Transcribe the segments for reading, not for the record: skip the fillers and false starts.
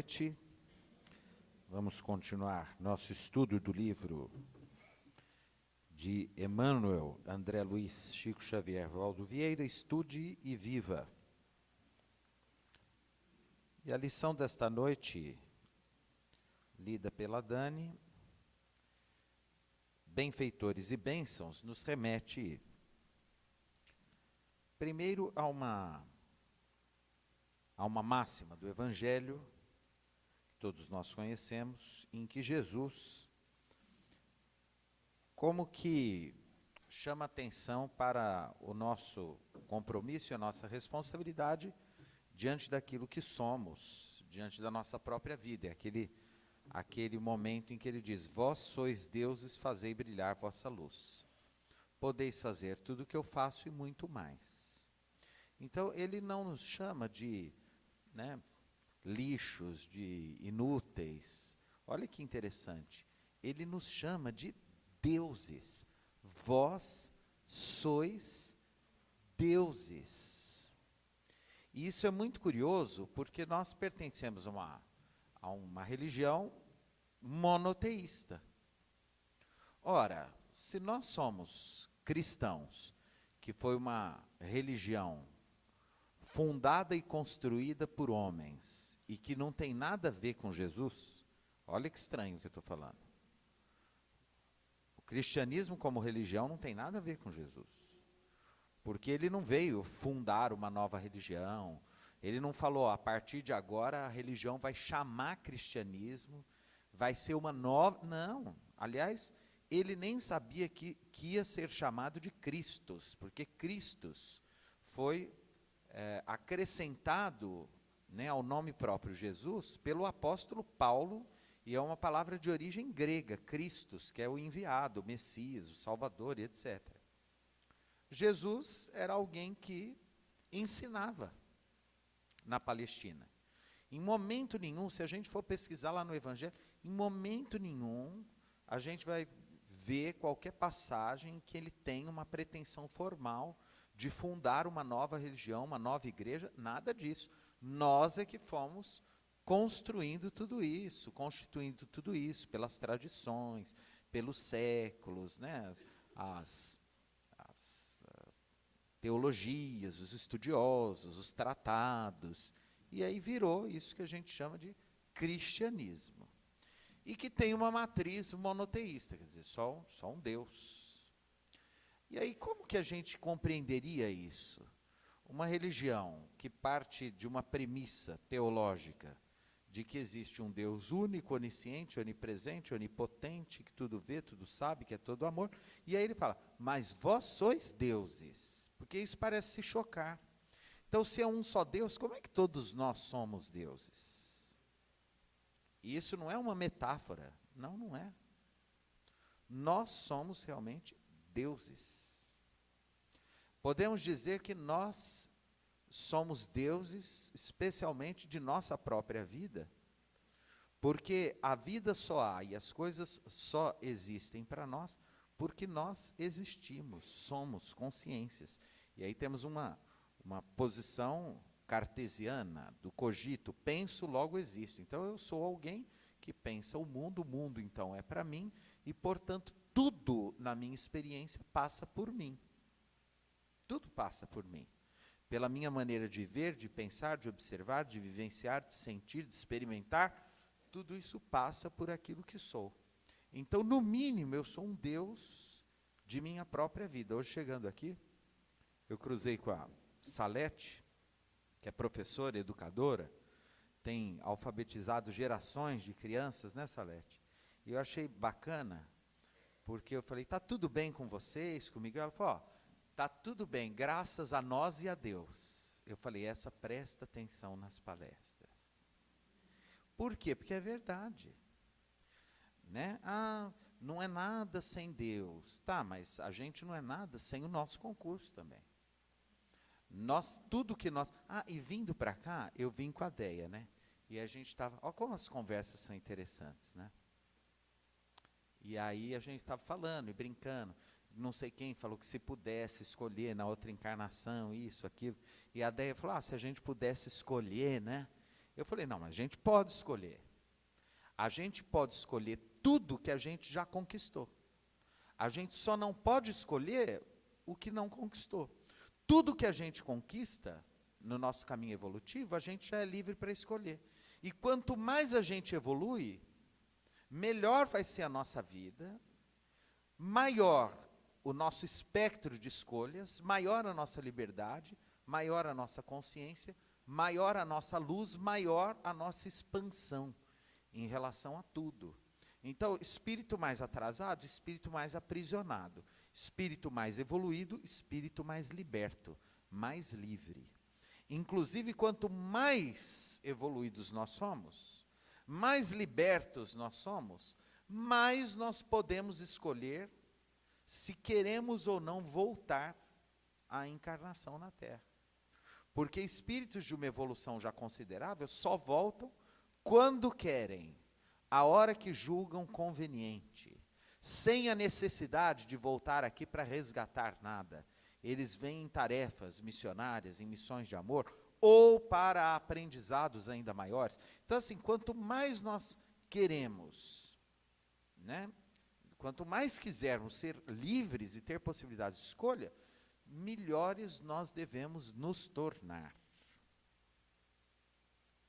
noite. Vamos continuar nosso estudo do livro de Emmanuel, André Luiz, Chico Xavier, Valdo Vieira, Estude e Viva. E a lição desta noite, lida pela Dani, benfeitores e bênçãos, nos remete primeiro a uma máxima do Evangelho, que todos nós conhecemos, em que Jesus, como que chama atenção para o nosso compromisso e a nossa responsabilidade diante daquilo que somos, diante da nossa própria vida. É aquele momento em que ele diz: vós sois deuses, fazei brilhar vossa luz. Podeis fazer tudo o que eu faço e muito mais. Então, ele não nos chama de lixos, de inúteis. Olha que interessante. Ele nos chama de deuses. Vós sois deuses. E isso é muito curioso, porque nós pertencemos a uma religião monoteísta. Ora, se nós somos cristãos, que foi uma religião fundada e construída por homens, e que não tem nada a ver com Jesus, olha que estranho o que eu estou falando. O cristianismo como religião não tem nada a ver com Jesus, porque ele não veio fundar uma nova religião, ele não falou, a partir de agora a religião vai chamar cristianismo, vai ser uma nova, não, aliás, ele nem sabia que ia ser chamado de Cristos, porque Cristos foi acrescentado ao nome próprio Jesus pelo apóstolo Paulo, e é uma palavra de origem grega, Christos, que é o enviado, o Messias, o Salvador, etc. Jesus era alguém que ensinava na Palestina. Em momento nenhum, se a gente for pesquisar lá no Evangelho, em momento nenhum a gente vai ver qualquer passagem que ele tem uma pretensão formal de fundar uma nova religião, uma nova igreja, nada disso. Nós é que fomos construindo tudo isso, constituindo tudo isso, pelas tradições, pelos séculos, as teologias, os estudiosos, os tratados, e aí virou isso que a gente chama de cristianismo. E que tem uma matriz monoteísta, quer dizer, só um Deus. E aí, como que a gente compreenderia isso? Uma religião que parte de uma premissa teológica de que existe um Deus único, onisciente, onipresente, onipotente, que tudo vê, tudo sabe, que é todo amor. E aí ele fala, mas vós sois deuses, porque isso parece se chocar. Então, se é um só Deus, como é que todos nós somos deuses? E isso não é uma metáfora, não é. Nós somos realmente deuses. Podemos dizer que nós somos deuses, especialmente de nossa própria vida, porque a vida só há e as coisas só existem para nós porque nós existimos, somos consciências. E aí temos uma posição cartesiana do cogito, penso, logo existo. Então eu sou alguém que pensa o mundo então é para mim, e portanto tudo na minha experiência passa por mim. Tudo passa por mim. Pela minha maneira de ver, de pensar, de observar, de vivenciar, de sentir, de experimentar, tudo isso passa por aquilo que sou. Então, no mínimo, eu sou um Deus de minha própria vida. Hoje, chegando aqui, eu cruzei com a Salete, que é professora, educadora, tem alfabetizado gerações de crianças, né, Salete? E eu achei bacana, porque eu falei, tá tudo bem com vocês, comigo? Ela falou, tá tudo bem, graças a nós e a Deus. Eu falei, presta atenção nas palestras. Por quê? Porque é verdade. Não é nada sem Deus. Tá, mas a gente não é nada sem o nosso concurso também. Tudo que nós... e vindo para cá, eu vim com a Deia, E a gente estava... Olha como as conversas são interessantes, E aí a gente estava falando e brincando. Não sei quem falou que se pudesse escolher na outra encarnação, isso, aquilo. E a Deia falou, se a gente pudesse escolher, Eu falei, não, mas a gente pode escolher. A gente pode escolher tudo que a gente já conquistou. A gente só não pode escolher o que não conquistou. Tudo que a gente conquista no nosso caminho evolutivo, a gente já é livre para escolher. E quanto mais a gente evolui, melhor vai ser a nossa vida, maior o nosso espectro de escolhas, maior a nossa liberdade, maior a nossa consciência, maior a nossa luz, maior a nossa expansão em relação a tudo. Então, espírito mais atrasado, espírito mais aprisionado. Espírito mais evoluído, espírito mais liberto, mais livre. Inclusive, quanto mais evoluídos nós somos, mais libertos nós somos, mais nós podemos escolher se queremos ou não voltar à encarnação na Terra. Porque espíritos de uma evolução já considerável só voltam quando querem, a hora que julgam conveniente, sem a necessidade de voltar aqui para resgatar nada. Eles vêm em tarefas missionárias, em missões de amor, ou para aprendizados ainda maiores. Então, assim, quanto mais nós queremos, né, quanto mais quisermos ser livres e ter possibilidade de escolha, melhores nós devemos nos tornar.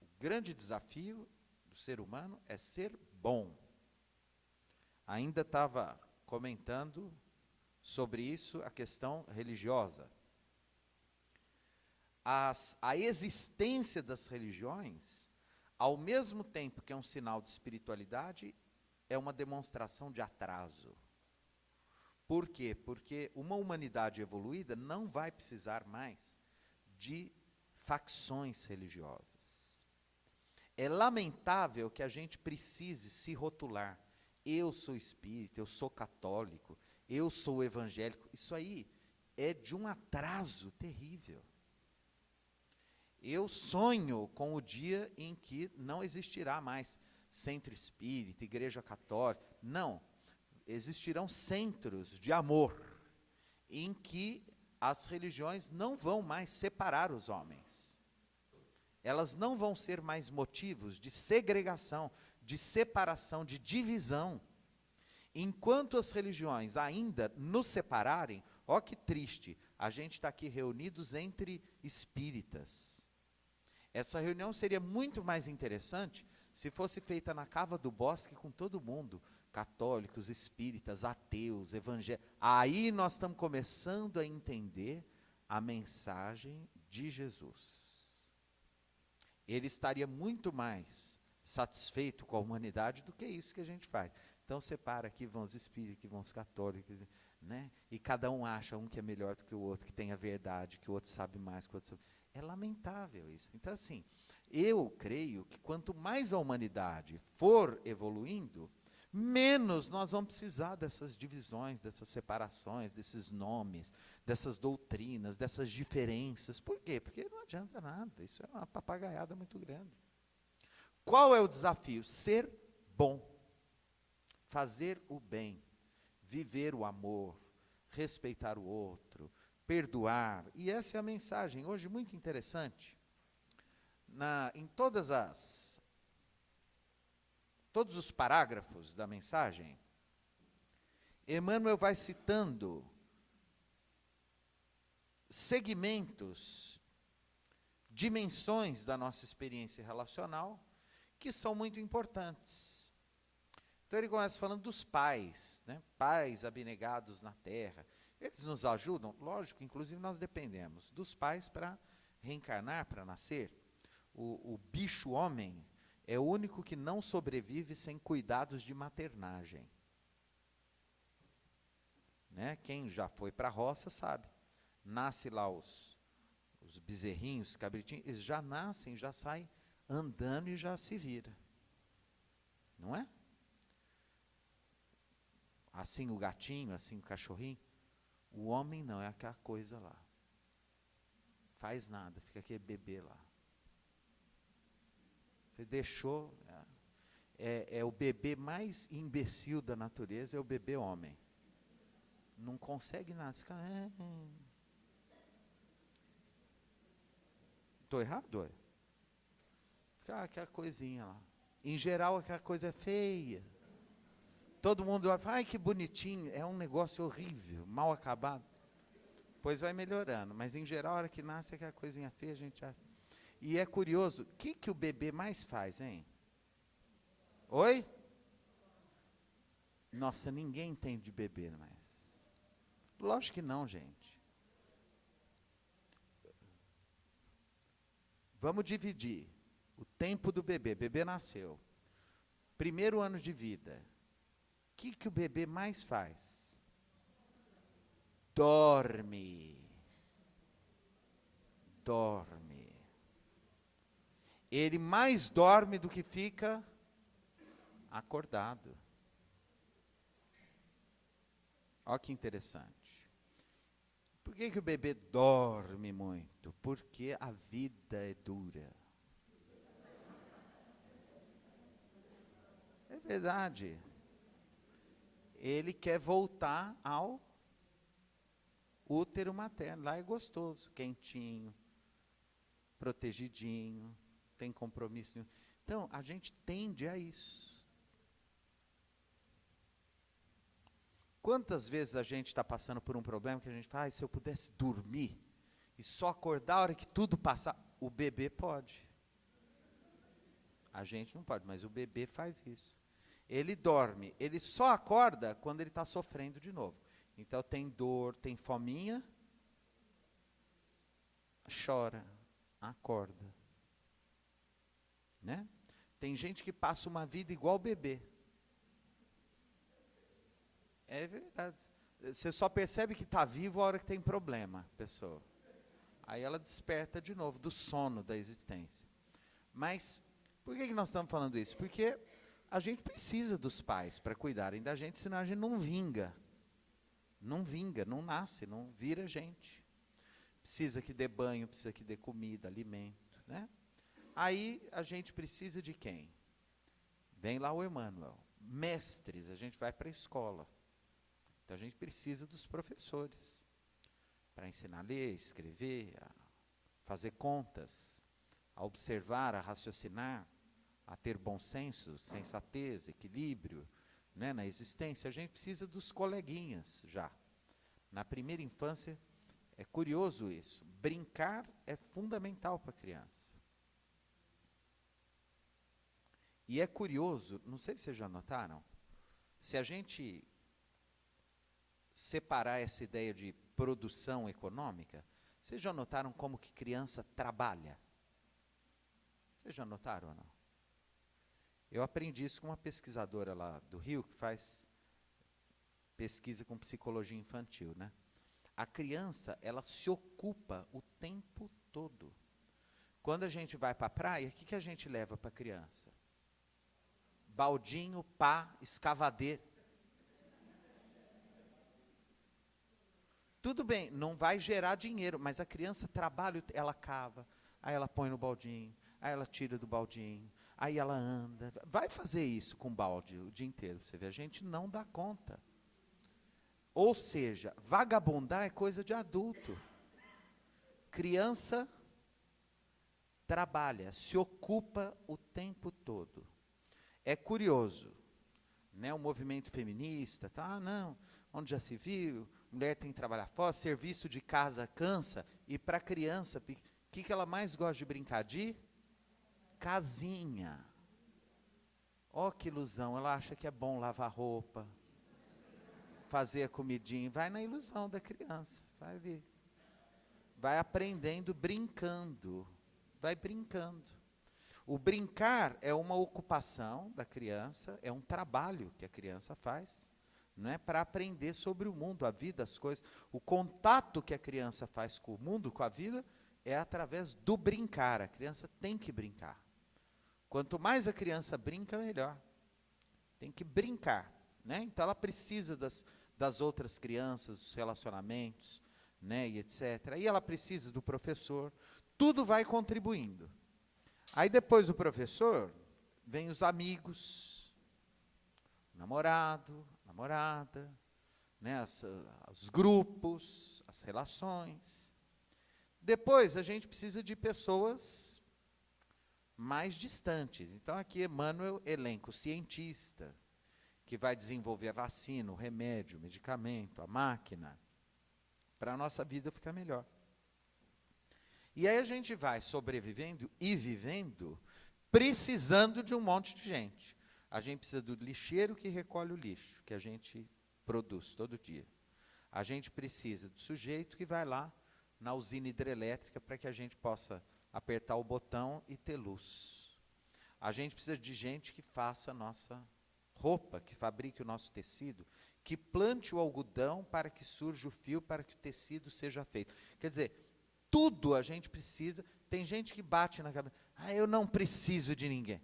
O grande desafio do ser humano é ser bom. Ainda estava comentando sobre isso a questão religiosa. A existência das religiões, ao mesmo tempo que é um sinal de espiritualidade, é uma demonstração de atraso. Por quê? Porque uma humanidade evoluída não vai precisar mais de facções religiosas. É lamentável que a gente precise se rotular. Eu sou espírita, eu sou católico, eu sou evangélico. Isso aí é de um atraso terrível. Eu sonho com o dia em que não existirá mais centro espírita, igreja católica. Não. Existirão centros de amor, em que as religiões não vão mais separar os homens. Elas não vão ser mais motivos de segregação, de separação, de divisão. Enquanto as religiões ainda nos separarem, ó que triste, a gente está aqui reunidos entre espíritas. Essa reunião seria muito mais interessante se fosse feita na cava do bosque com todo mundo, católicos, espíritas, ateus, evangélicos. Aí nós estamos começando a entender a mensagem de Jesus. Ele estaria muito mais satisfeito com a humanidade do que isso que a gente faz. Então separa, aqui vão os espíritas, aqui vão os católicos, né? E cada um acha um que é melhor do que o outro, que tem a verdade, que o outro sabe mais, que o outro sabe. É lamentável isso. Então, assim, eu creio que quanto mais a humanidade for evoluindo, menos nós vamos precisar dessas divisões, dessas separações, desses nomes, dessas doutrinas, dessas diferenças. Por quê? Porque não adianta nada, isso é uma papagaiada muito grande. Qual é o desafio? Ser bom, fazer o bem, viver o amor, respeitar o outro, perdoar. E essa é a mensagem, hoje muito interessante. Em todos os parágrafos da mensagem, Emmanuel vai citando segmentos, dimensões da nossa experiência relacional que são muito importantes. Então ele começa falando dos pais, né? Pais abnegados na terra. Eles nos ajudam? Lógico, inclusive nós dependemos dos pais para reencarnar, para nascer. O bicho homem é o único que não sobrevive sem cuidados de maternagem. Né? Quem já foi para a roça sabe. Nasce lá os bezerrinhos, cabritinhos, eles já nascem, já saem andando e já se vira. Não é? Assim o gatinho, assim o cachorrinho. O homem não, é aquela coisa lá. Faz nada, fica aquele bebê lá. Você deixou, é o bebê mais imbecil da natureza, é o bebê homem. Não consegue nada, fica... Estou errado? Aquela coisinha lá. Em geral, aquela coisa é feia. Todo mundo vai falar, ai, que bonitinho. É um negócio horrível, mal acabado. Pois vai melhorando. Mas, em geral, a hora que nasce aquela coisinha feia, a gente acha. E é curioso, o que o bebê mais faz, hein? Oi? Nossa, ninguém entende de bebê mais. Lógico que não, gente. Vamos dividir o tempo do bebê. Bebê nasceu. Primeiro ano de vida. O que o bebê mais faz? Dorme. Dorme. Ele mais dorme do que fica acordado. Olha que interessante. Por que o bebê dorme muito? Porque a vida é dura. É verdade. Ele quer voltar ao útero materno. Lá é gostoso, quentinho, protegidinho, tem compromisso nenhum. Então, a gente tende a isso. Quantas vezes a gente está passando por um problema que a gente fala, se eu pudesse dormir e só acordar a hora que tudo passar, o bebê pode. A gente não pode, mas o bebê faz isso. Ele dorme, ele só acorda quando ele está sofrendo de novo. Então tem dor, tem fominha, chora, acorda. Né? Tem gente que passa uma vida igual o bebê. É verdade. Você só percebe que está vivo a hora que tem problema, pessoa. Aí ela desperta de novo do sono da existência. Mas, por que nós estamos falando isso? Porque a gente precisa dos pais para cuidarem da gente, senão a gente não vinga. Não vinga, não nasce, não vira gente. Precisa que dê banho, precisa que dê comida, alimento, né? Aí a gente precisa de quem? Vem lá o Emmanuel. Mestres, a gente vai para a escola. Então a gente precisa dos professores para ensinar a ler, escrever, a fazer contas, a observar, a raciocinar, a ter bom senso, sensatez, equilíbrio, né, na existência. A gente precisa dos coleguinhas já. Na primeira infância, é curioso isso. Brincar é fundamental para a criança. E é curioso, não sei se vocês já notaram, se a gente separar essa ideia de produção econômica, vocês já notaram como que criança trabalha? Vocês já notaram ou não? Eu aprendi isso com uma pesquisadora lá do Rio, que faz pesquisa com psicologia infantil, né? A criança, ela se ocupa o tempo todo. Quando a gente vai para a praia, o que a gente leva para a criança? Baldinho, pá, escavadeira. Tudo bem, não vai gerar dinheiro, mas a criança trabalha, ela cava, aí ela põe no baldinho, aí ela tira do baldinho, aí ela anda. Vai fazer isso com balde o dia inteiro, você vê, a gente não dá conta. Ou seja, vagabundar é coisa de adulto. Criança trabalha, se ocupa o tempo todo. É curioso, né, o movimento feminista, tá? Não, onde já se viu, mulher tem que trabalhar fora, serviço de casa cansa, e para a criança, o que ela mais gosta de brincar? De casinha. Ó, que ilusão, ela acha que é bom lavar roupa, fazer a comidinha, vai na ilusão da criança, vai ver. Vai aprendendo brincando, vai brincando. O brincar é uma ocupação da criança, é um trabalho que a criança faz, não é, para aprender sobre o mundo, a vida, as coisas. O contato que a criança faz com o mundo, com a vida, é através do brincar. A criança tem que brincar. Quanto mais a criança brinca, melhor. Tem que brincar, né? Então ela precisa das outras crianças, dos relacionamentos, né, e etc. Aí ela precisa do professor, tudo vai contribuindo. Aí depois do professor, vem os amigos, o namorado, namorada, né, os grupos, as relações. Depois a gente precisa de pessoas mais distantes. Então aqui Emmanuel elenca o cientista, que vai desenvolver a vacina, o remédio, o medicamento, a máquina, para a nossa vida ficar melhor. E aí a gente vai sobrevivendo e vivendo, precisando de um monte de gente. A gente precisa do lixeiro que recolhe o lixo, que a gente produz todo dia. A gente precisa do sujeito que vai lá na usina hidrelétrica para que a gente possa apertar o botão e ter luz. A gente precisa de gente que faça a nossa roupa, que fabrique o nosso tecido, que plante o algodão para que surja o fio, para que o tecido seja feito. Quer dizer, tudo a gente precisa. Tem gente que bate na cabeça, eu não preciso de ninguém.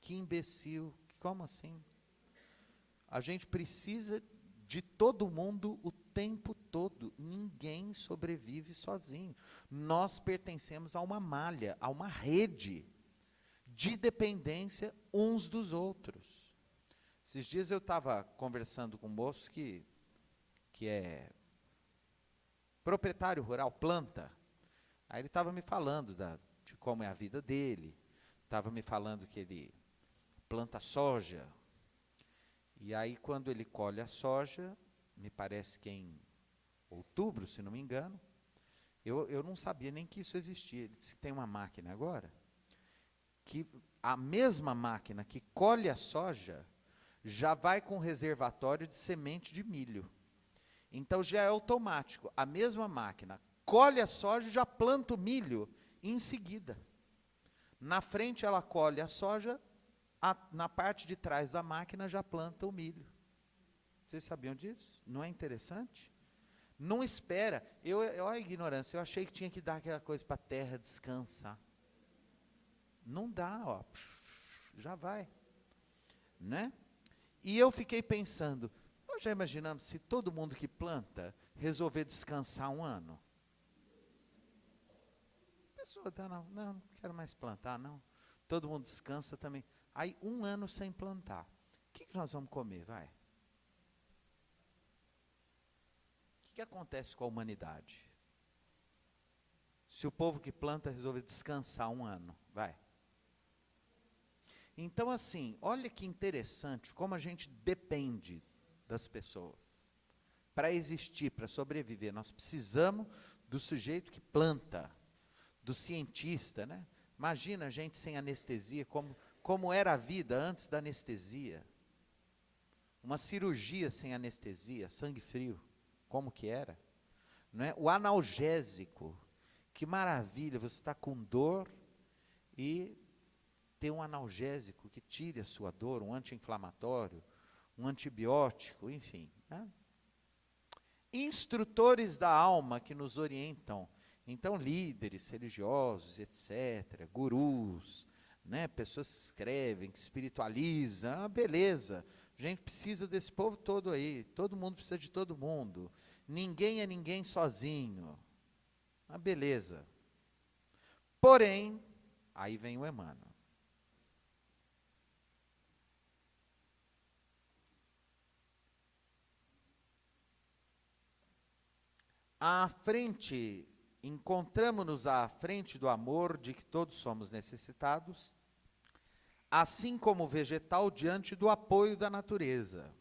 Que imbecil, como assim? A gente precisa de todo mundo o tempo todo. Ninguém sobrevive sozinho. Nós pertencemos a uma malha, a uma rede de dependência uns dos outros. Esses dias eu estava conversando com um moço que é proprietário rural, planta. Aí ele estava me falando de como é a vida dele, estava me falando que ele planta soja. E aí, quando ele colhe a soja, me parece que em outubro, se não me engano, eu não sabia nem que isso existia. Ele disse que tem uma máquina agora, que a mesma máquina que colhe a soja, já vai com reservatório de semente de milho. Então já é automático. A mesma máquina colhe a soja e já planta o milho em seguida. Na frente ela colhe a soja, na parte de trás da máquina já planta o milho. Vocês sabiam disso? Não é interessante? Não espera. Olha a ignorância, eu achei que tinha que dar aquela coisa para a terra descansar. Não dá, ó. Já vai. Né? E eu fiquei pensando, nós já imaginamos se todo mundo que planta resolver descansar um ano? A pessoa tá, não quero mais plantar, não. Todo mundo descansa também. Aí, um ano sem plantar. O que nós vamos comer, vai? O que acontece com a humanidade? Se o povo que planta resolver descansar um ano, vai? Então, assim, olha que interessante como a gente depende das pessoas. Para existir, para sobreviver, nós precisamos do sujeito que planta, do cientista, né? Imagina a gente sem anestesia, como era a vida antes da anestesia. Uma cirurgia sem anestesia, sangue frio, como que era? Não é? O analgésico, que maravilha, você está com dor e ter um analgésico que tire a sua dor, um anti-inflamatório, um antibiótico, enfim. Né? Instrutores da alma que nos orientam, então líderes religiosos, etc., gurus, né? Pessoas que escrevem, que espiritualizam, beleza, a gente precisa desse povo todo aí, todo mundo precisa de todo mundo, ninguém é ninguém sozinho, beleza. Porém, aí vem o Emmanuel. À frente, encontramos-nos à frente do amor de que todos somos necessitados, assim como o vegetal diante do apoio da natureza.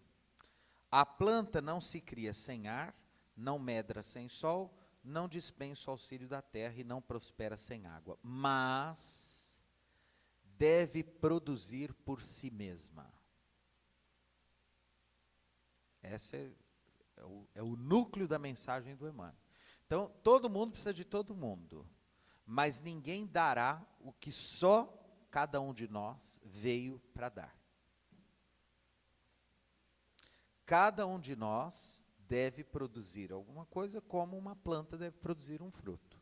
A planta não se cria sem ar, não medra sem sol, não dispensa o auxílio da terra e não prospera sem água, mas deve produzir por si mesma. Essa é o núcleo da mensagem do Emmanuel. Então, todo mundo precisa de todo mundo, mas ninguém dará o que só cada um de nós veio para dar. Cada um de nós deve produzir alguma coisa, como uma planta deve produzir um fruto.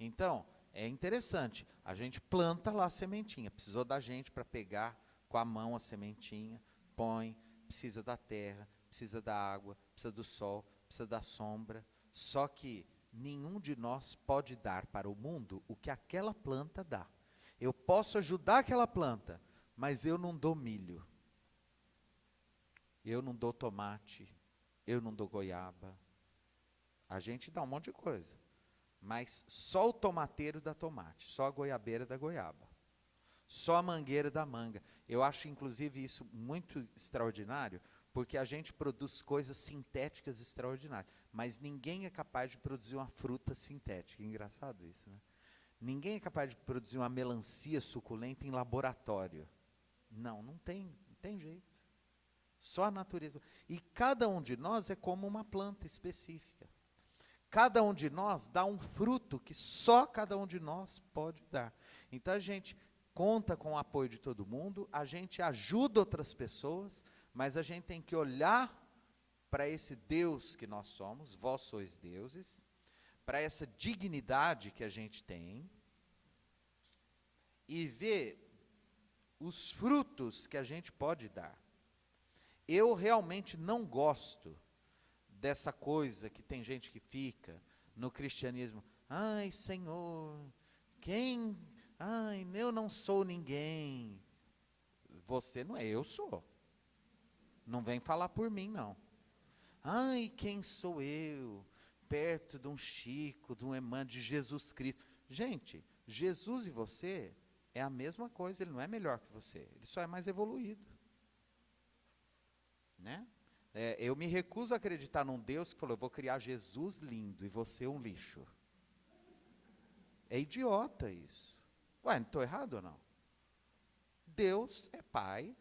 Então, é interessante, a gente planta lá a sementinha, precisou da gente para pegar com a mão a sementinha, põe, precisa da terra, precisa da água, precisa do sol, precisa da sombra, só que nenhum de nós pode dar para o mundo o que aquela planta dá. Eu posso ajudar aquela planta, mas eu não dou milho, eu não dou tomate, eu não dou goiaba. A gente dá um monte de coisa, mas só o tomateiro dá tomate, só a goiabeira dá goiaba. Só a mangueira da manga. Eu acho, inclusive, isso muito extraordinário, porque a gente produz coisas sintéticas extraordinárias, mas ninguém é capaz de produzir uma fruta sintética. Engraçado isso, né? Ninguém é capaz de produzir uma melancia suculenta em laboratório. Não tem jeito. Só a natureza. E cada um de nós é como uma planta específica. Cada um de nós dá um fruto que só cada um de nós pode dar. Então a gente conta com o apoio de todo mundo, a gente ajuda outras pessoas, mas a gente tem que olhar para esse Deus que nós somos, vós sois deuses, para essa dignidade que a gente tem, e ver os frutos que a gente pode dar. Eu realmente não gosto dessa coisa que tem gente que fica no cristianismo, ai Senhor, eu não sou ninguém. Você não é, eu sou. Não vem falar por mim, não. Ai, quem sou eu? Perto de um Chico, de um Emmanuel, de Jesus Cristo. Gente, Jesus e você é a mesma coisa, ele não é melhor que você, ele só é mais evoluído. Né? Eu me recuso a acreditar num Deus que falou, eu vou criar Jesus lindo e você um lixo. É idiota isso. Ué, não estou errado ou não? Deus é Pai.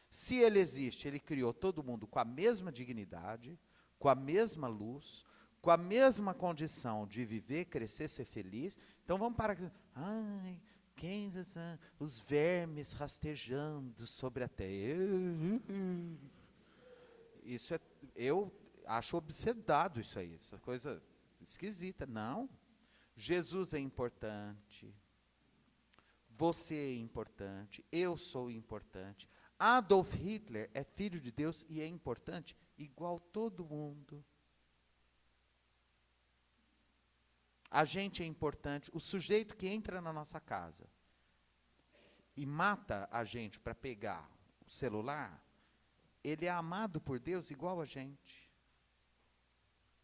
Se Ele existe, Ele criou todo mundo com a mesma dignidade, com a mesma luz, com a mesma condição de viver, crescer, ser feliz. Então vamos parar aqui. Ai, os vermes rastejando sobre a terra. Isso é, eu acho obsedado isso aí, essa coisa esquisita. Não, Jesus é importante, você é importante, eu sou importante. Adolf Hitler é filho de Deus e é importante igual todo mundo. A gente é importante. O sujeito que entra na nossa casa e mata a gente para pegar o celular, ele é amado por Deus igual a gente.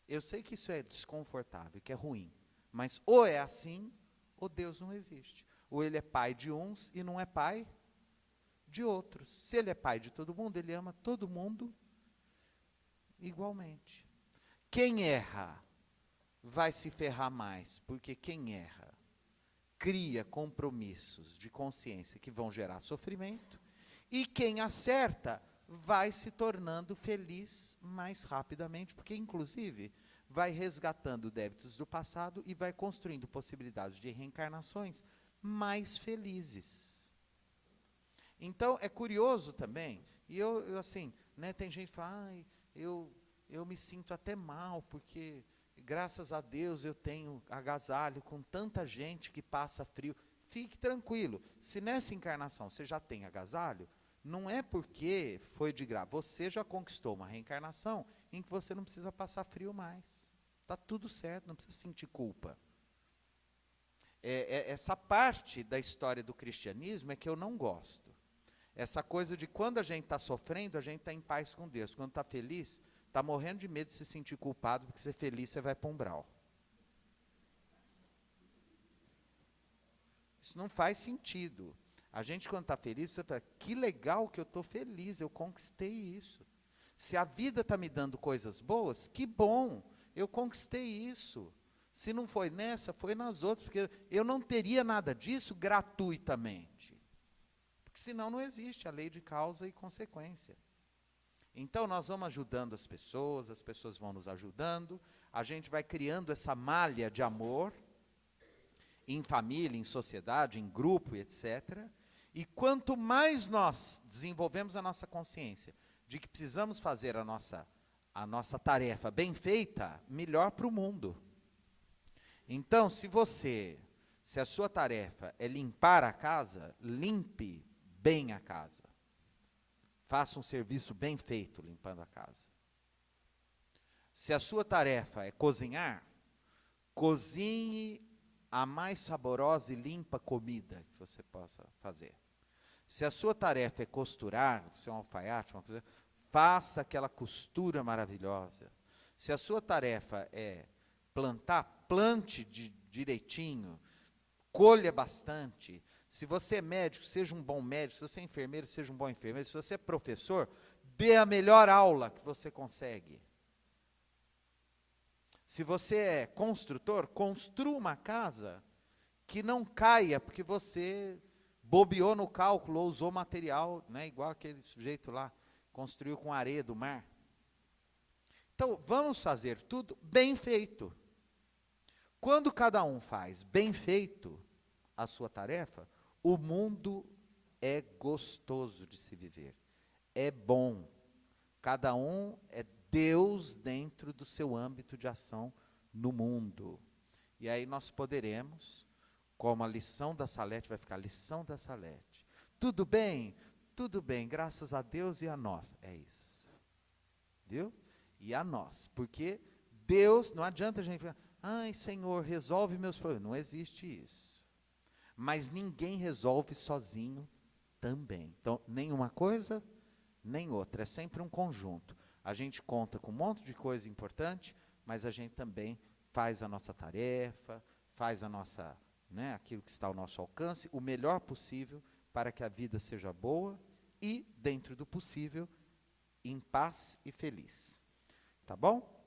Eu sei que isso é desconfortável, que é ruim, mas ou é assim, ou Deus não existe. Ou ele é pai de uns e não é pai de outros. Se ele é pai de todo mundo, ele ama todo mundo igualmente. Quem erra vai se ferrar mais, porque quem erra cria compromissos de consciência que vão gerar sofrimento, e quem acerta vai se tornando feliz mais rapidamente, porque inclusive vai resgatando débitos do passado e vai construindo possibilidades de reencarnações mais felizes. Então é curioso também, e eu assim, né, tem gente que fala, eu me sinto até mal, porque graças a Deus eu tenho agasalho com tanta gente que passa frio. Fique tranquilo, se nessa encarnação você já tem agasalho, não é porque foi de graça, você já conquistou uma reencarnação em que você não precisa passar frio mais. Está tudo certo, não precisa sentir culpa. Essa parte da história do cristianismo é que eu não gosto. Essa coisa de quando a gente está sofrendo, a gente está em paz com Deus. Quando está feliz, está morrendo de medo de se sentir culpado, porque ser feliz você vai para um umbral. Isso não faz sentido. A gente, quando está feliz, você fala, que legal que eu estou feliz, eu conquistei isso. Se a vida está me dando coisas boas, que bom, eu conquistei isso. Se não foi nessa, foi nas outras, porque eu não teria nada disso gratuitamente. Porque senão não existe a lei de causa e consequência. Então nós vamos ajudando as pessoas vão nos ajudando, a gente vai criando essa malha de amor, em família, em sociedade, em grupo, etc. E quanto mais nós desenvolvemos a nossa consciência de que precisamos fazer a nossa tarefa bem feita, melhor para o mundo. Então, se a sua tarefa é limpar a casa, limpe bem a casa. Faça um serviço bem feito limpando a casa. Se a sua tarefa é cozinhar, cozinhe a mais saborosa e limpa comida que você possa fazer. Se a sua tarefa é costurar, se é um alfaiate, uma coisa, faça aquela costura maravilhosa. Se a sua tarefa é plantar, plante direitinho, colha bastante. Se você é médico, seja um bom médico. Se você é enfermeiro, seja um bom enfermeiro. Se você é professor, dê a melhor aula que você consegue. Se você é construtor, construa uma casa que não caia, porque você bobeou no cálculo ou usou material, né, igual aquele sujeito lá, construiu com areia do mar. Então, vamos fazer tudo bem feito. Quando cada um faz bem feito a sua tarefa, o mundo é gostoso de se viver. É bom. Cada um é Deus dentro do seu âmbito de ação no mundo. E aí nós poderemos, como a lição da Salete vai ficar, a lição da Salete. Tudo bem? Tudo bem, graças a Deus e a nós. É isso. Viu? E a nós. Porque Deus, não adianta a gente ficar, ai Senhor, resolve meus problemas. Não existe isso. Mas ninguém resolve sozinho também. Então, nem uma coisa, nem outra. É sempre um conjunto. A gente conta com um monte de coisa importante, mas a gente também faz a nossa tarefa, faz a nossa, né, aquilo que está ao nosso alcance, o melhor possível para que a vida seja boa e, dentro do possível, em paz e feliz. Tá bom?